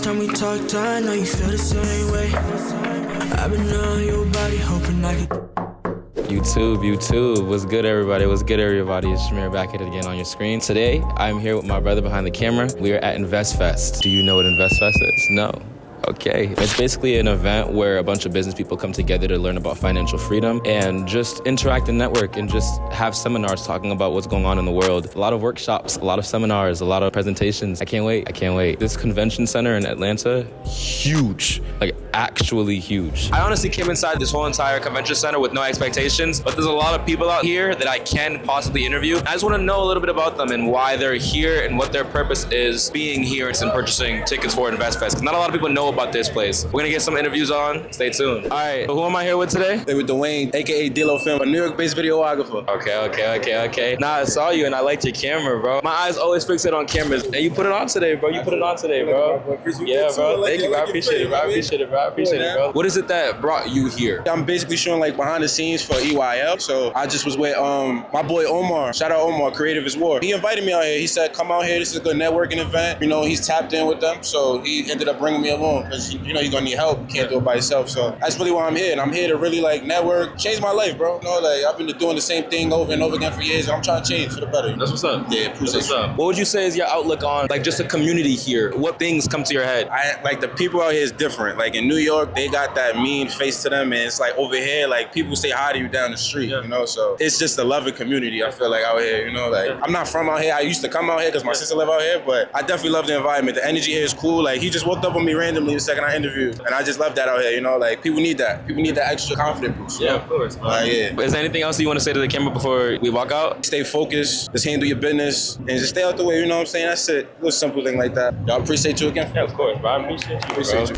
time we talked, I know you feel the same way. I've been on your body, hoping I could. YouTube, what's good everybody, It's Jameer back at it again on your screen. Today, I'm here with my brother behind the camera. We are at Investfest. Do you know what Investfest is? No. Okay, it's basically an event where a bunch of business people come together to learn about financial freedom and just interact and network and just have seminars talking about what's going on in the world. A lot of workshops, a lot of seminars, a lot of presentations. I can't wait. This convention center in Atlanta, huge, like actually huge. I honestly came inside this whole entire convention center with no expectations, but there's a lot of people out here that I can possibly interview. I just want to know a little bit about them and why they're here and what their purpose is being here and purchasing tickets for Investfest. Because not a lot of people know about this place. We're gonna get some interviews on. Stay tuned. All right, so who am I here with today? They with Dwayne, aka Dilo Film, a New York-based videographer. Okay. Nah, I saw you and I liked your camera, bro. My eyes always fixate on cameras. And you put it on today, bro. Yeah, bro. Thank you, bro. I appreciate it, bro. What is it that brought you here? I'm basically showing like behind the scenes for EYL. So I just was with my boy Omar. Shout out Omar, Creative is War. He invited me out here. He said, come out here. This is a good networking event. You know, he's tapped in with them. So he ended up bringing me along because you know you're gonna need help. You can't do it by yourself. So that's really why I'm here. And I'm here to really like network, change my life, bro. You know, like I've been doing the same thing over and over again for years, and I'm trying to change for the better. That's what's up. Yeah, appreciate you. What would you say is your outlook on like just the community here? What things come to your head? I like the people out here is different. Like in New York, they got that mean face to them, and it's like over here, like people say hi to you down the street, you know. So it's just a loving community. I feel like out here, you know, like I'm not from out here. I used to come out here because my sister live out here, but I definitely love the environment. The energy here is cool. Like he just walked up on me randomly the second I interviewed, and I just love that out here. You know, like people need that. People need that extra confidence boost. Yeah, of course. Yeah. Is there anything else you want to say to the camera before we walk out? Stay focused. Just handle your business and just stay out the way. You know what I'm saying? That's it. A little simple thing like that. Y'all appreciate you again. Yeah, of course, bro. I appreciate you. Appreciate you.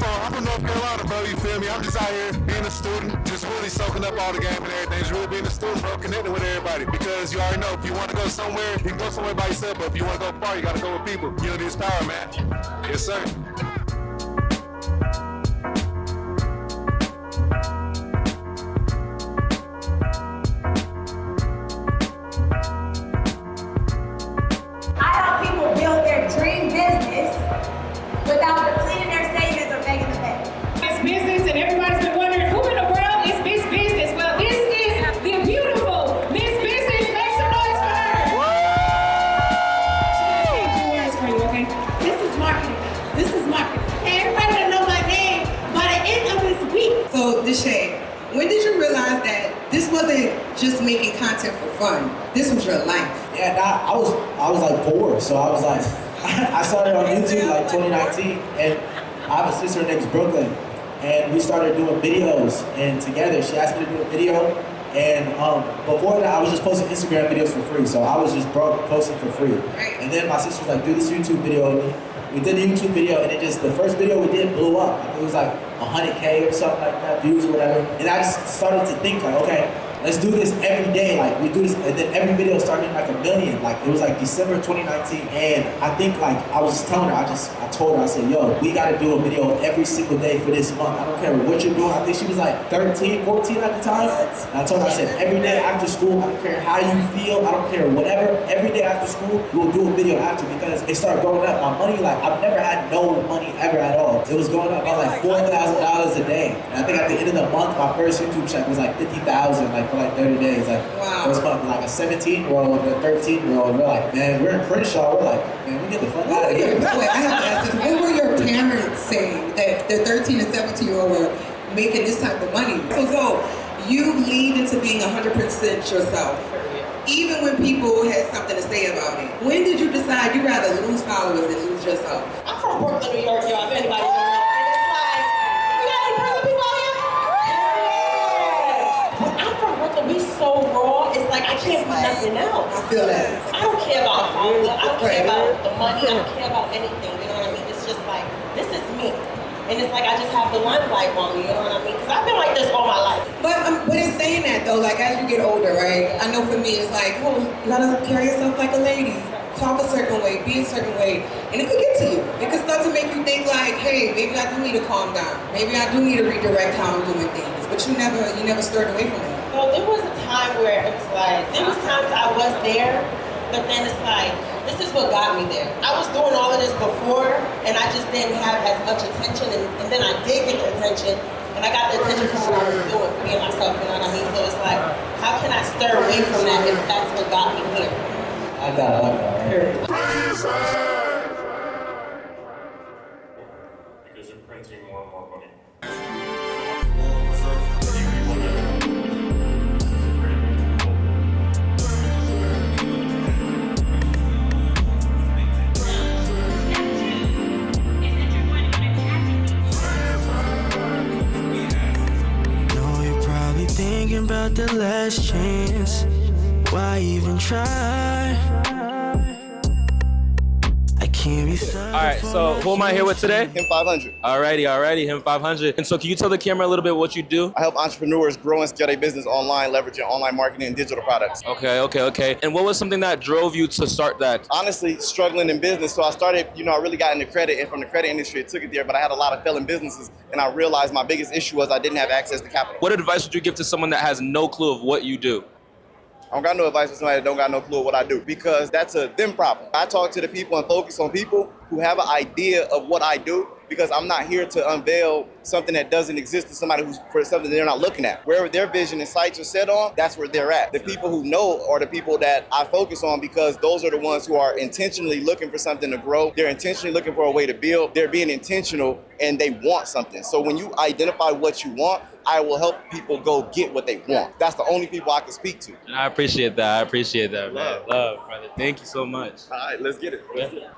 I'm from North Carolina, bro, you feel me? I'm just out here being a student, just really soaking up all the game and everything. Just really being a student, bro, connecting with everybody. Because you already know, if you want to go somewhere, you can go somewhere by yourself, but if you want to go far, you got to go with people. Unity is power, man. Yes, sir. I help people build their dream business without depleting their savings or making the bank. It's business, and everybody's been wondering who in the world is Miss Business? Well, this is the beautiful Miss Business. Make some noise for her. She has 2 words for you, okay? This is marketing. Hey, everybody gonna know my name by the end of this week. So, Deshae, when did you realize that this wasn't just making content for fun? This was your life. Yeah, I was like poor, so I was like, I started on YouTube like 2019, and I have a sister named Brooklyn, and we started doing videos, and together she asked me to do a video, and before that I was just posting Instagram videos for free, so I was just posting for free. And then my sister was like, do this YouTube video with me. We did the YouTube video, and the first video we did blew up. It was like 100K or something like that, views or whatever. And I just started to think like, okay, let's do this every day. Like we do this, and then every video started getting like 1 million. Like it was like December 2019, and I think like I was just telling her, I told her, I said, yo, we got to do a video every single day for this month. I don't care what you're doing. I think she was like 13, 14 at the time. And I told her, I said, every day after school, I don't care how you feel, I don't care whatever. Every day after school, we'll do a video after, because it started going up. My money, like I've never had no money ever at all. It was going up by like $4,000 a day. And I think at the end of the month, my first YouTube check was like 50,000, like for like 30 days. Like, wow. First month, like a 17-year-old and a 13-year-old. We're like, man, we're in Crenshaw. We're like, man, we get the fuck out of here. Wait, I have to ask this. What were your parents saying that the 13 and 17-year-old were making this type of money? So you leaned into being 100% yourself, even when people had something to say about it. When did you decide you'd rather lose followers than lose yourself? I'm from Brooklyn, New York, y'all, if anybody don't know. And it's like, you got any Brooklyn people out here? Yeah. But I'm from Brooklyn, we so raw, it's like I can't do nothing else. I feel that. I don't care about followers, I don't care about the money, I don't care about anything, you know what I mean? It's just like, this is me. And it's like I just have the limelight on me, you know what I mean? Because I've been like this all my life. But in saying that though, like as you get older, right? I know for me it's like, oh, you gotta carry yourself like a lady. talk a certain way, be a certain way, and it could get to you. It could start to make you think like, hey, maybe I do need to calm down. Maybe I do need to redirect how I'm doing things. But you never stirred away from that. Well, there was a time where it was like, there was times I was there, but then it's like, this is what got me there. I was doing all of this before, and I just didn't have as much attention, and then I did get the attention, and I got the attention from what I was doing, being myself, you know what I mean? So it's like, how can I stir away from that if that's what got me here? I got it. Because you're printing more and more money. Know you're probably thinking about the last chance. Why even try? I can't be sorry. All right, so who am I here with today? Him 500. Alrighty, him 500. And so can you tell the camera a little bit what you do? I help entrepreneurs grow and scale their business online, leveraging online marketing and digital products. Okay. And what was something that drove you to start that? Honestly, struggling in business. So I started, I really got into credit, and from the credit industry, it took it there, but I had a lot of failing businesses, and I realized my biggest issue was I didn't have access to capital. What advice would you give to someone that has no clue of what you do? I don't got no advice for somebody that don't got no clue of what I do, because that's a them problem. I talk to the people and focus on people who have an idea of what I do, because I'm not here to unveil something that doesn't exist to somebody who's for something they're not looking at. Wherever their vision and sights are set on, that's where they're at. The people who know are the people that I focus on, because those are the ones who are intentionally looking for something to grow. They're intentionally looking for a way to build. They're being intentional, and they want something. So when you identify what you want, I will help people go get what they want. That's the only people I can speak to. And I appreciate that, man. Love, brother. Thank you so much. All right, let's get it.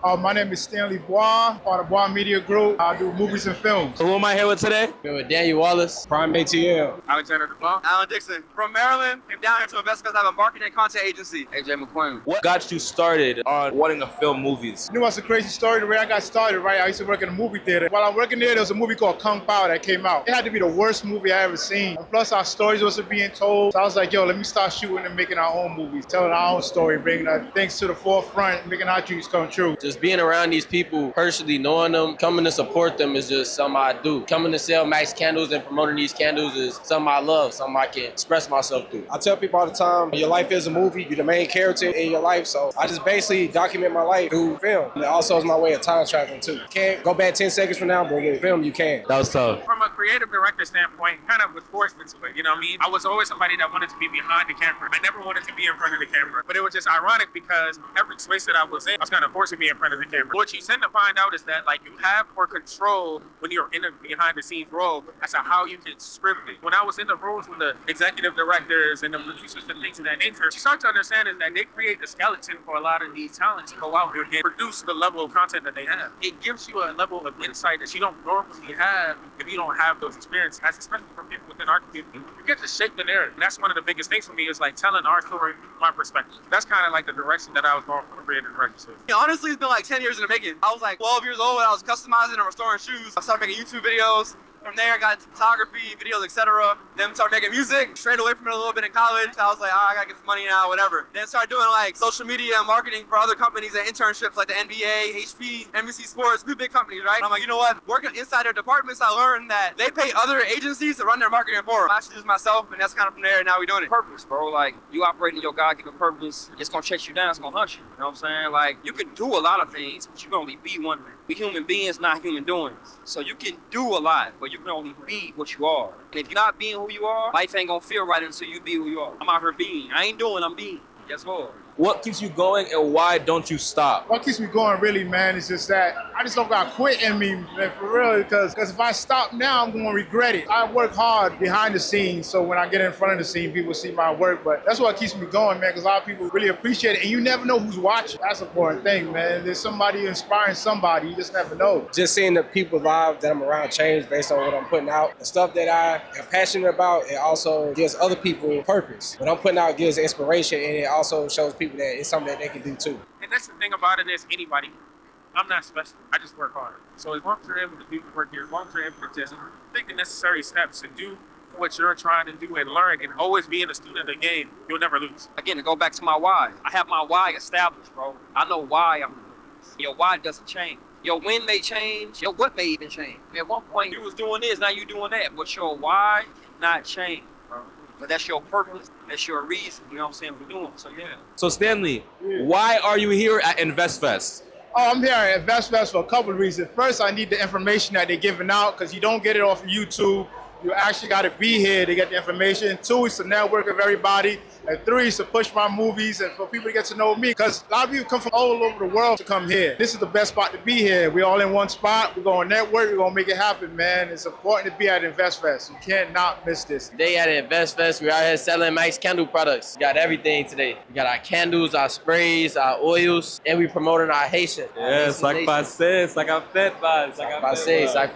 My name is Stanley Bois, part of Bois Media Group. I do movies and films. So who am I here with today? We're with Daniel Wallace, Prime ATL, Alexander DePaul, Alan Dixon. From Maryland, came down here to Investfest. I have a marketing and content agency. AJ McQueen. What got you started on wanting to film movies? You know what's a crazy story? The way I got started, right? I used to work in a movie theater. While I'm working there was a movie called Kung Pao that came out. It had to be the worst movie I ever seen. And plus our stories wasn't being told. So I was like, yo, let me start shooting and making our own movies, telling our own story, bringing our things to the forefront, making our dreams come true. Just being around these people, personally knowing them, coming to support them is just something I do. Coming to sell Max candles and promoting these candles is something I love, something I can express myself through. I tell people all the time, your life is a movie. You're the main character in your life. So I just basically document my life through film. And it also is my way of time traveling too. Can't go back 10 seconds from now, but with film you can. That was tough. From a creative director standpoint, kind of was forced into it. You know what I mean? I was always somebody that wanted to be behind the camera. I never wanted to be in front of the camera. But it was just ironic because every space that I was in, I was kind of forced to be in front of the camera. What you tend to find out is that like you have more control when you're in a behind the scenes role as to how you can script it. When I was in the rooms with the executive directors and the producers and things of that nature, you start to understand is that they create the skeleton for a lot of these talents to go out here and produce the level of content that they have. It gives you a level of insight that you don't normally have if you don't have those experiences, especially from people within our community. You get to shape the narrative. And that's one of the biggest things for me is like telling our story from my perspective. That's kind of like the direction that I was going for creative direction. Honestly, it's been like 10 years in the making. I was like 12 years old when I was customizing and restoring shoes. I started making YouTube videos. From there, I got into photography, videos, etc. Then started making music. Strayed away from it a little bit in college. I was like, I gotta get some money now, whatever. Then started doing like social media and marketing for other companies and internships like the NBA, HP, NBC Sports, big companies, right? And I'm like, you know what? Working inside their departments, I learned that they pay other agencies to run their marketing for them. I actually use myself, and that's kind of from there. Now we're doing it. Purpose, bro. Like, you operate in your God-given purpose. It's gonna chase you down. It's gonna hunt you. You know what I'm saying? Like, you can do a lot of things, but you can only be one thing. We human beings, not human doings. So you can do a lot, but you can only be what you are. And if you're not being who you are, life ain't gonna feel right until you be who you are. I'm out here being. I ain't doing, I'm being. Guess what? What keeps you going and why don't you stop? What keeps me going really, man, is just that I just don't got quit in me, man, for real, because if I stop now, I'm going to regret it. I work hard behind the scenes, so when I get in front of the scene, people see my work, but that's what keeps me going, man, because a lot of people really appreciate it, and you never know who's watching. That's an important thing, man. There's somebody inspiring somebody, you just never know. Just seeing the people's lives that I'm around change based on what I'm putting out. The stuff that I am passionate about, it also gives other people purpose. What I'm putting out gives inspiration, and it also shows people that it's something that they can do too. And that's the thing about it is anybody. I'm not special. I just work hard. So as long as you're able to do the work here, as long as you're able to just take the necessary steps and do what you're trying to do and learn and always being a student of the game, you'll never lose. Again, to go back to my why. I have my why established, bro. I know why I'm doing this. Your why doesn't change. Your when may change, your what may even change. At one point, you was doing this, now you doing that. But your why not change, bro. But that's your purpose, that's your reason, you know what I'm saying, for doing. So, yeah. So Stanley, why are you here at Investfest? Oh, I'm here at Investfest for a couple of reasons. First, I need the information that they're giving out because you don't get it off of YouTube. You actually got to be here to get the information. 2, is to network with everybody. And 3, is to push my movies and for people to get to know me. Because a lot of people come from all over the world to come here. This is the best spot to be here. We're all in one spot. We're going to network. We're going to make it happen, man. It's important to be at Investfest. You can't not miss this. Today at Investfest, we're out here selling Mike's candle products. We got everything today. We got our candles, our sprays, our oils, and we promoting our Haitian. Yes, like I said, it's like I fed vibes. Like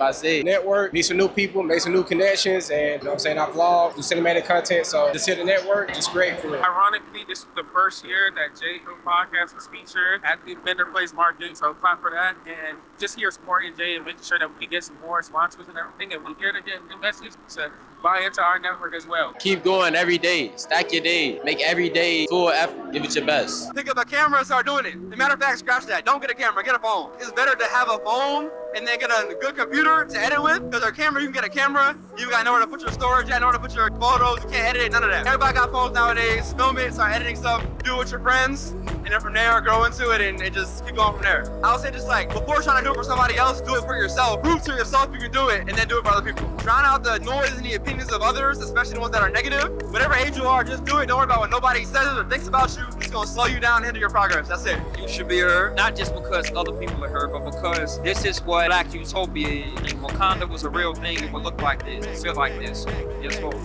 I said. Network, meet some new people, make some new connections, and you know what I'm saying, I vlog, do cinematic content, so just hit the network, just great for it. Ironically, this was the first year that jamiefoh podcast was featured at the Vendor Place Market, so clap for that. And just here supporting Jay and making sure that we can get some more sponsors and everything. And we're here to get investors to buy into our network as well. Keep going every day. Stack your day. Make every day full effort. Give it your best. Pick up a camera and start doing it. As a matter of fact, scratch that. Don't get a camera, get a phone. It's better to have a phone and then get a good computer to edit with. Because our camera, you can get a camera, you got nowhere to put your storage, you got nowhere to put your photos, you can't edit it, none of that. Everybody got phones nowadays. Film it, start editing stuff, do it with your friends, and then from there, grow into it and just keep going from there. I would say just like, before trying to do it for somebody else, do it for yourself. Prove to yourself you can do it, and then do it for other people. Drown out the noise and the opinions of others, especially the ones that are negative. Whatever age you are, just do it. Don't worry about what nobody says or thinks about you. It's gonna slow you down and hinder your progress. That's it. You should be heard, not just because other people are heard, but because this is what Black utopia is. If Wakanda was a real thing, it would look like this, feel like this. Yes, Lord.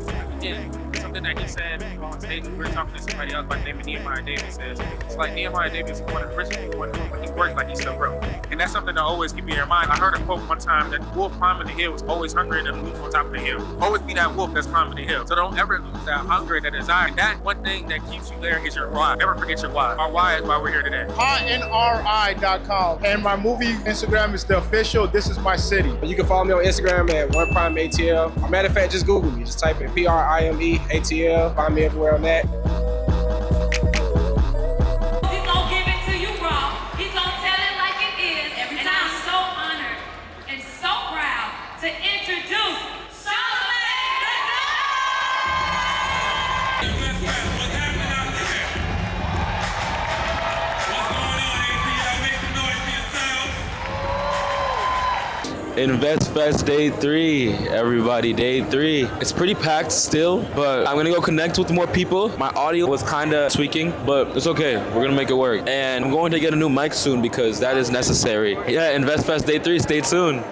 Yeah, something that he said on stage, we were talking to somebody else, like Nehemiah Davis says, it's like Nehemiah Davis is one of the rich people, when he works like he's still broke. And that's something to always keep in your mind. I heard a quote one time that the wolf climbing the hill is always hungry and the wolf on top of the hill. Always be that wolf that's climbing the hill. So don't ever lose that hunger, that desire. And that one thing that keeps you there is your why. Never forget your why. Our why is why we're here today. HotNRI.com. And my movie Instagram is the official This Is My City. You can follow me on Instagram at OnePrimeATL. Matter of fact, just Google me. Just type in PRIMEATL. Find me everywhere on that. He's gonna give it to you raw. He's gonna tell it like it is. And I'm so honored and so proud to introduce Investfest Day 3, everybody, Day 3. It's pretty packed still, but I'm gonna go connect with more people. My audio was kinda tweaking, but it's okay. We're gonna make it work. And I'm going to get a new mic soon because that is necessary. Yeah, Investfest Day 3, stay tuned.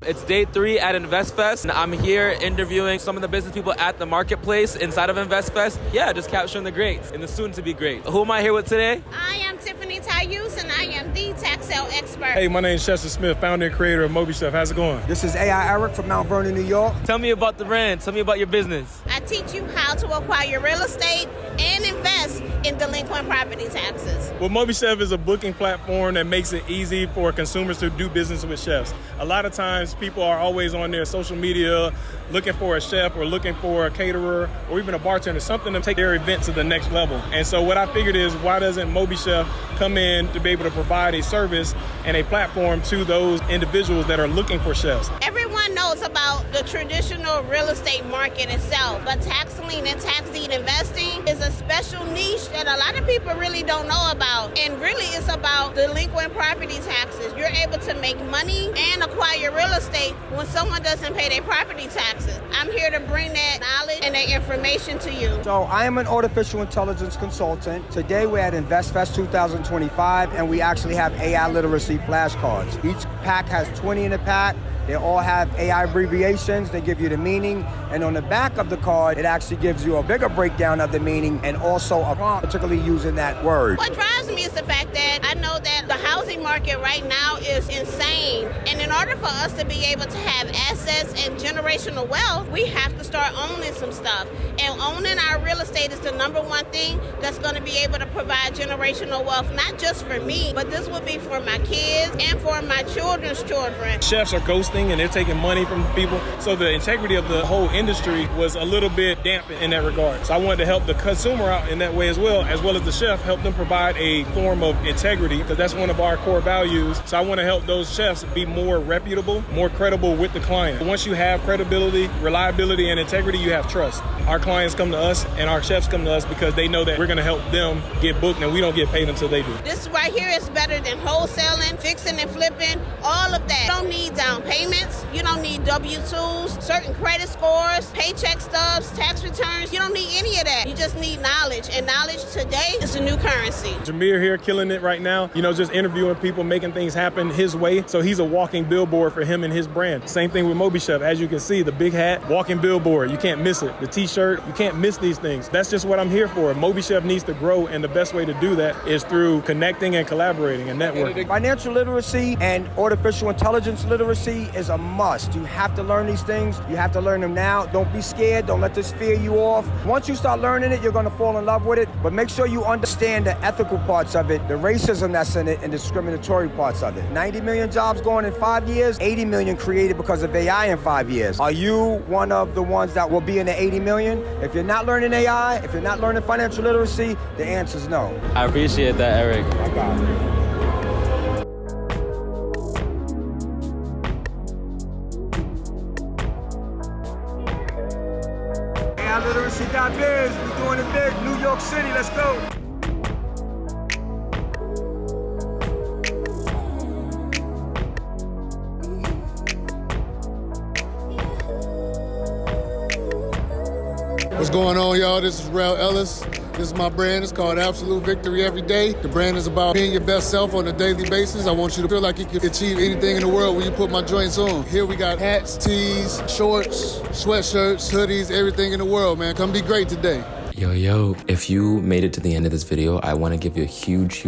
It's day 3 at Investfest, and I'm here interviewing some of the business people at the marketplace inside of Investfest. Yeah, just capturing the greats and the soon-to-be great. Who am I here with today? I am Tiffany Tayus, and I am the tax sale expert. Hey, my name is Chester Smith, founder and creator of MobiChef. How's it going? This is AI Eric from Mount Vernon, New York. Tell me about the brand. Tell me about your business. I teach you how to acquire real estate and invest in delinquent property taxes. Well, MobiChef is a booking platform that makes it easy for consumers to do business with chefs. A lot of times people are always on their social media looking for a chef or looking for a caterer or even a bartender, something to take their event to the next level. And so what I figured is, why doesn't MobiChef come in to be able to provide a service and a platform to those individuals that are looking for chefs? Everyone knows about the traditional real estate market itself, but tax lien and tax deed investing is a special niche that a lot of people really don't know about. And really it's about delinquent property taxes. You're able to make money and acquire real estate when someone doesn't pay their property taxes. I'm here to bring that knowledge and that information to you. So I am an artificial intelligence consultant. Today we're at Investfest 2025, and we actually have AI literacy flashcards. Each pack has 20 in the pack. They all have AI abbreviations. They give you the meaning. And on the back of the card, it actually gives you a bigger breakdown of the meaning and also a prompt, particularly using that word. What drives me is the fact that I know that the housing market right now is insane. And in order for us to be able to have assets and generational wealth, we have to start owning some stuff. And owning our real estate is the number one thing that's going to be able to provide generational wealth, not just for me, but this will be for my kids and for my children's children. Chefs are ghosting and they're taking money from people. So the integrity of the whole industry was a little bit dampened in that regard. So I wanted to help the consumer out in that way as well as the chef, help them provide a form of integrity, because that's one of our core values. So I want to help those chefs be more reputable, more credible with the client. Once you have credibility, reliability, and integrity, you have trust. Our clients come to us and our chefs come to us because they know that we're going to help them get booked, and we don't get paid until they do. This right here is better than wholesaling, fixing and flipping, all of that. You don't need down payments. You don't need W-2s, certain credit scores, paycheck stubs, tax returns. You don't need any of that. You just need knowledge, and knowledge today is the new currency. Jameer here killing it right now, just interviewing people, making things happen his way. So he's a walking billboard for him and his brand. Same thing with Moby Chef. As you can see, the big hat, walking billboard. You can't miss it. The t-shirt, you can't miss these things. That's just what I'm here for. Moby Chef needs to grow, and the best way to do that is through connecting and collaborating and networking. Financial literacy and artificial intelligence literacy is a must. You have to learn these things. You have to learn them now. Don't be scared. Don't let this fear you off. Once you start learning it, you're going to fall in love with it. But make sure you understand the ethical parts of it, the racism that's in it, and discriminatory parts of it. 90 million jobs going in 5 years, 80 million created because of AI in 5 years. Are you one of the ones that will be in the 80 million? If you're not learning AI, if you're not learning financial literacy, the answer is no. I appreciate that, Eric. I got it. Literacy.biz, we're doing it big. New York City, let's go. What's going on, y'all? This is Rel Ellis. This is my brand. It's called Absolute Victory Every Day. The brand is about being your best self on a daily basis. I want you to feel like you can achieve anything in the world when you put my joints on. Here we got hats, tees, shorts, sweatshirts, hoodies, everything in the world, man. Come be great today. Yo, if you made it to the end of this video, I want to give you a huge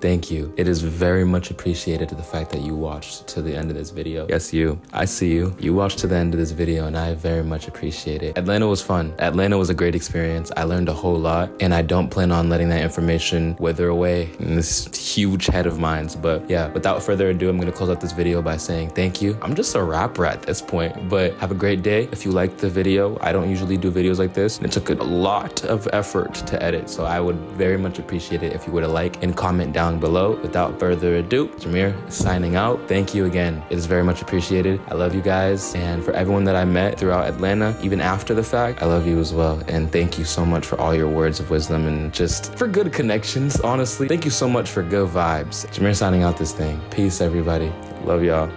thank you. It is very much appreciated the fact that you watched to the end of this video. Yes, you. I see you. You watched to the end of this video, and I very much appreciate it. Atlanta was fun. Atlanta was a great experience. I learned a whole lot, and I don't plan on letting that information wither away in this huge head of mine. But yeah, without further ado, I'm going to close out this video by saying thank you. I'm just a rapper at this point, but have a great day. If you liked the video, I don't usually do videos like this. It took a lot of effort to edit, so I would very much appreciate it if you would like and comment down below. Without further ado, Jameer signing out. Thank you again. It is very much appreciated. I love you guys, and for everyone that I met throughout Atlanta, even after the fact, I love you as well. And thank you so much for all your words of wisdom and just for good connections, honestly. Thank you so much for good vibes. Jameer signing out this thing. Peace, everybody. Love y'all.